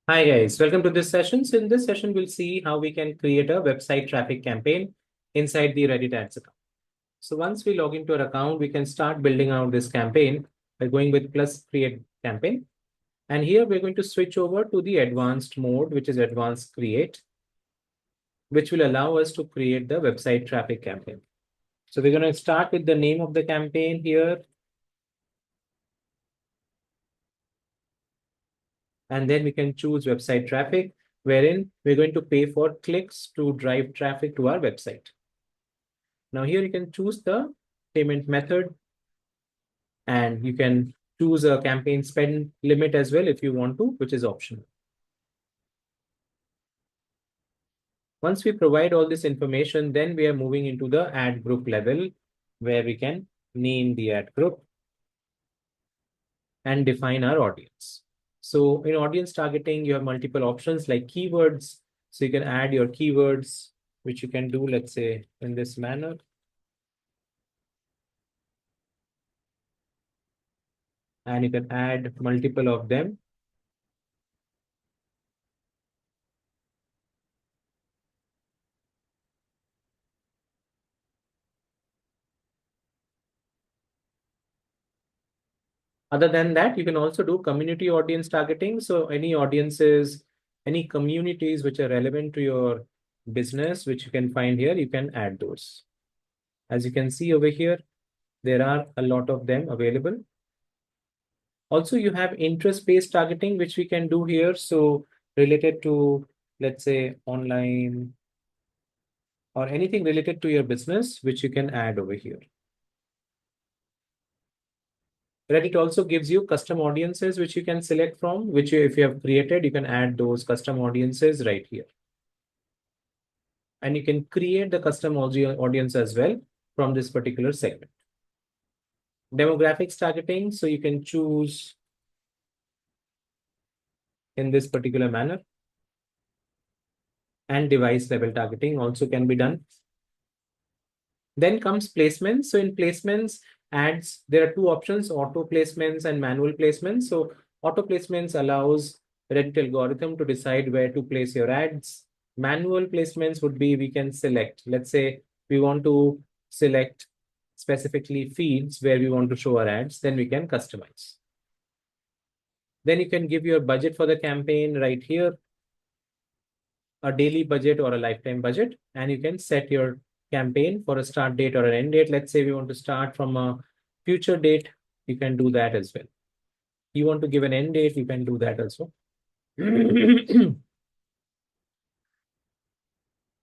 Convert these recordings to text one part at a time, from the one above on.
Hi guys, welcome to this session. So in this session, we'll see how we can create a website traffic campaign inside the Reddit ads account. So once we log into our account, we can start building out this campaign by going with plus create campaign. And here we're going to switch over to the advanced mode, which is advanced create, which will allow us to create the website traffic campaign. So we're going to start with the name of the campaign here. And then we can choose website traffic, wherein we're going to pay for clicks to drive traffic to our website. Now here you can choose the payment method and you can choose a campaign spend limit as well if you want to, which is optional. Once we provide all this information, then we are moving into the ad group level where we can name the ad group and define our audience. So in audience targeting, you have multiple options like keywords. So you can add your keywords, which you can do, let's say, in this manner. And you can add multiple of them. Other than that, you can also do community audience targeting. So any audiences, any communities which are relevant to your business, which you can find here, you can add those. As you can see over here, there are a lot of them available. Also, you have interest-based targeting, which we can do here. So related to, let's say, online or anything related to your business, which you can add over here. Reddit also gives you custom audiences, which you can select from, which if you have created, you can add those custom audiences right here. And you can create the custom audience as well from this particular segment. Demographics targeting, so you can choose in this particular manner. And device level targeting also can be done. Then comes placements. So in placements, ads, there are two options, auto placements and manual placements. So auto placements allows Reddit algorithm to decide where to place your ads. Manual placements would be we can select. Let's say we want to select specifically feeds where we want to show our ads, then we can customize. Then you can give your budget for the campaign right here, a daily budget or a lifetime budget, and you can set your campaign for a start date or an end date. Let's say we want to start from a future date, you can do that as well. You want to give an end date, you can do that also.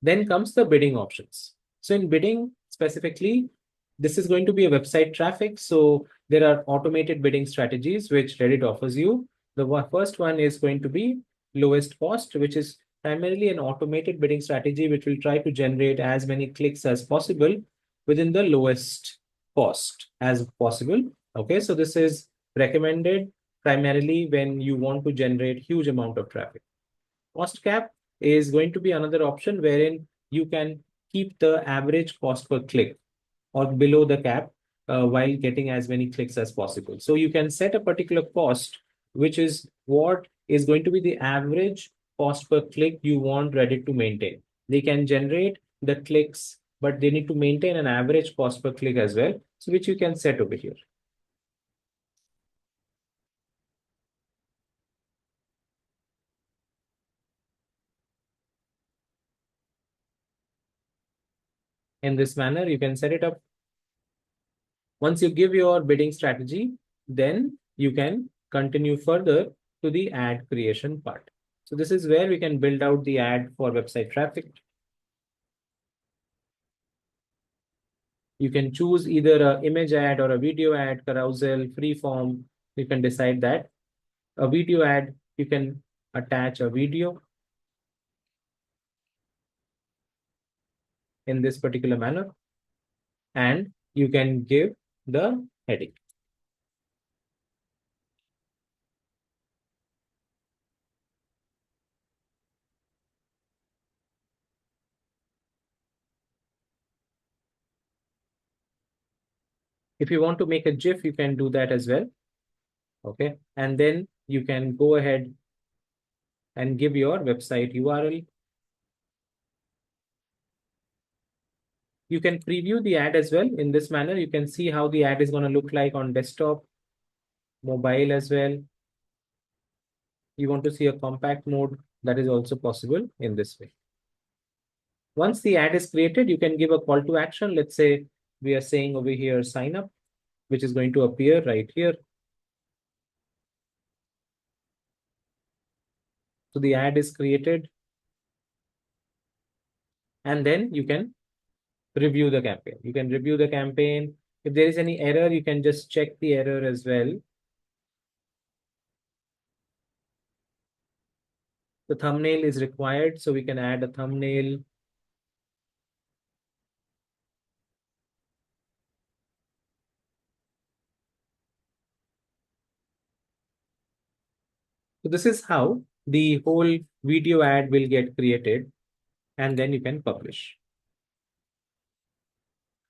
Then comes the bidding options. So in bidding specifically, this is going to be a website traffic. So there are automated bidding strategies which Reddit offers you. The first one is going to be lowest cost, which is primarily an automated bidding strategy, which will try to generate as many clicks as possible within the lowest cost as possible. Okay, so this is recommended primarily when you want to generate huge amount of traffic. Cost cap is going to be another option wherein you can keep the average cost per click or below the cap while getting as many clicks as possible. So you can set a particular cost, which is what is going to be the average cost per click you want Reddit to maintain. They can generate the clicks, but they need to maintain an average cost per click as well, so which you can set over here. In this manner, you can set it up. Once you give your bidding strategy, then you can continue further to the ad creation part. So this is where we can build out the ad for website traffic. You can choose either an image ad or a video ad, carousel, freeform. You can decide that. A video ad, you can attach a video in this particular manner, and you can give the heading. If you want to make a GIF, you can do that as well. Okay. And then you can go ahead and give your website URL. You can preview the ad as well. In this manner, you can see how the ad is going to look like on desktop, mobile as well. You want to see a compact mode, that is also possible in this way. Once the ad is created, you can give a call to action. Let's say we are saying over here, sign up, which is going to appear right here. So the ad is created. And then you can review the campaign. You can review the campaign. If there is any error, you can just check the error as well. The thumbnail is required, so we can add a thumbnail. So this is how the whole video ad will get created, and then you can publish.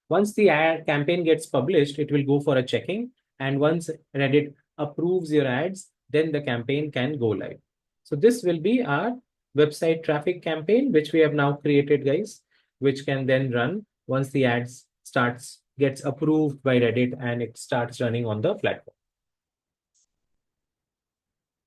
Once the ad campaign gets published, it will go for a checking. And once Reddit approves your ads, then the campaign can go live. So this will be our website traffic campaign, which we have now created, guys, which can then run once the ads gets approved by Reddit and it starts running on the platform.